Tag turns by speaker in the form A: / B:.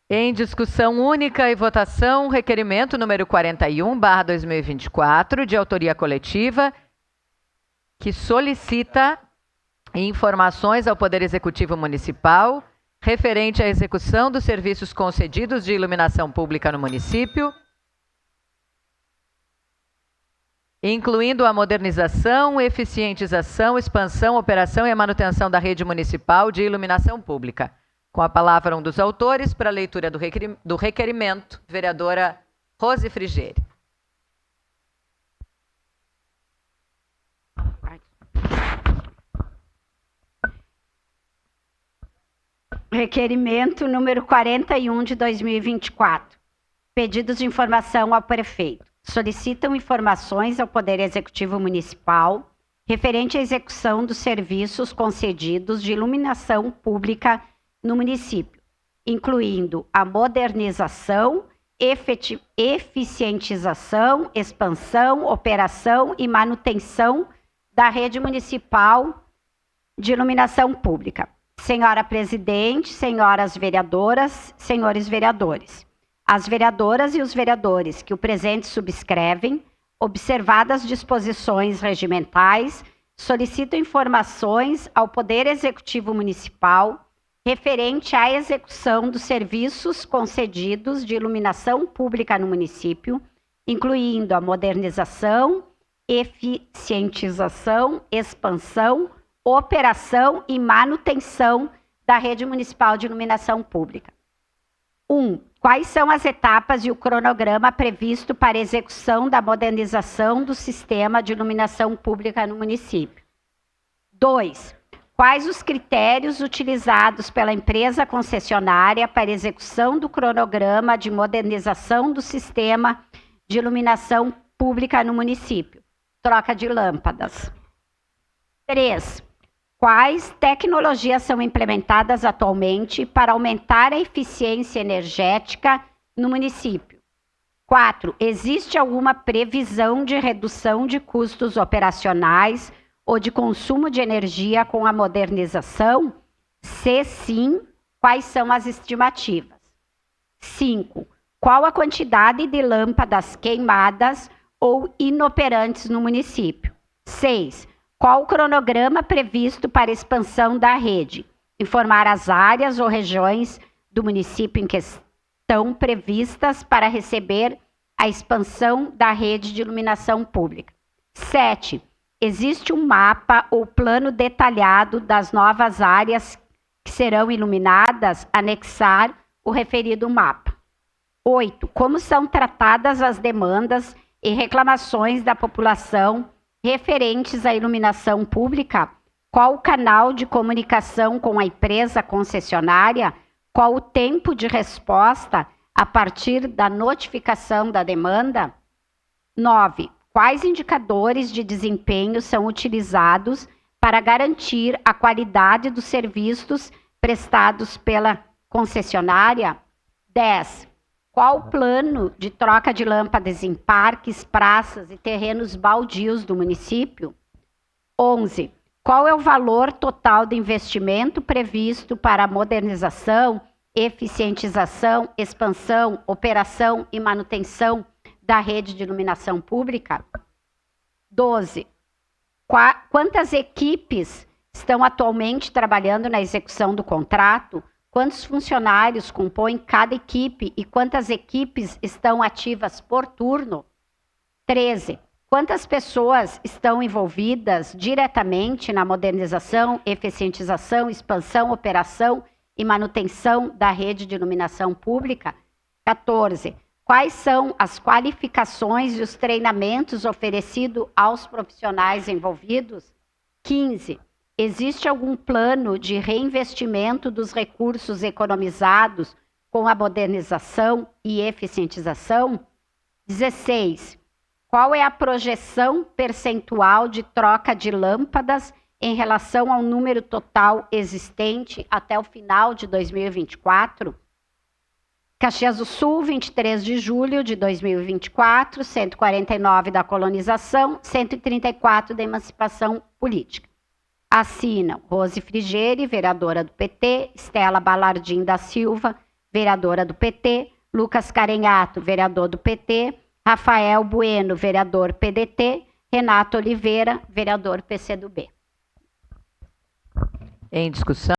A: Em discussão única e votação, requerimento número 41/2024, de autoria coletiva, que solicita informações ao Poder Executivo Municipal referente à execução dos serviços concedidos de iluminação pública no município, incluindo a modernização, eficientização, expansão, operação e a manutenção da rede municipal de iluminação pública. Com a palavra um dos autores para a leitura do requerimento, vereadora Rose Frigieri.
B: Requerimento número 41 de 2024. Pedidos de informação ao prefeito. Solicitam informações ao Poder Executivo Municipal referente à execução dos serviços concedidos de iluminação pública no município, incluindo a modernização, eficientização, expansão, operação e manutenção da rede municipal de iluminação pública. Senhora Presidente, senhoras vereadoras, senhores vereadores. As vereadoras e os vereadores que o presente subscrevem, observadas as disposições regimentais, solicitam informações ao Poder Executivo Municipal referente à execução dos serviços concedidos de iluminação pública no município, incluindo a modernização, eficientização, expansão, operação e manutenção da rede municipal de iluminação pública. 1. Quais são as etapas e o cronograma previsto para a execução da modernização do sistema de iluminação pública no município? 2. Quais os critérios utilizados pela empresa concessionária para a execução do cronograma de modernização do sistema de iluminação pública no município? Troca de lâmpadas. 3. Quais tecnologias são implementadas atualmente para aumentar a eficiência energética no município? 4. Existe alguma previsão de redução de custos operacionais ou de consumo de energia com a modernização? Se sim, quais são as estimativas? 5. Qual a quantidade de lâmpadas queimadas ou inoperantes no município? 6. Qual o cronograma previsto para a expansão da rede? Informar as áreas ou regiões do município em questão previstas para receber a expansão da rede de iluminação pública. 7. Existe um mapa ou plano detalhado das novas áreas que serão iluminadas, anexar o referido mapa. 8. Como são tratadas as demandas e reclamações da população referentes à iluminação pública? Qual o canal de comunicação com a empresa concessionária? Qual o tempo de resposta a partir da notificação da demanda? 9. Quais indicadores de desempenho são utilizados para garantir a qualidade dos serviços prestados pela concessionária? 10. Qual o plano de troca de lâmpadas em parques, praças e terrenos baldios do município? 11. Qual é o valor total de investimento previsto para a modernização, eficientização, expansão, operação e manutenção da rede de iluminação pública? 12. Quantas equipes estão atualmente trabalhando na execução do contrato? Quantos funcionários compõem cada equipe e quantas equipes estão ativas por turno? 13. Quantas pessoas estão envolvidas diretamente na modernização, eficientização, expansão, operação e manutenção da rede de iluminação pública? 14. Quais são as qualificações e os treinamentos oferecidos aos profissionais envolvidos? 15. Existe algum plano de reinvestimento dos recursos economizados com a modernização e eficientização? 16. Qual é a projeção percentual de troca de lâmpadas em relação ao número total existente até o final de 2024? Caxias do Sul, 23 de julho de 2024, 149 da colonização, 134 da emancipação política. Assinam Rose Frigieri, vereadora do PT, Estela Balardim da Silva, vereadora do PT, Lucas Carenhato, vereador do PT, Rafael Bueno, vereador PDT, Renato Oliveira, vereador PCdoB.
A: Em discussão.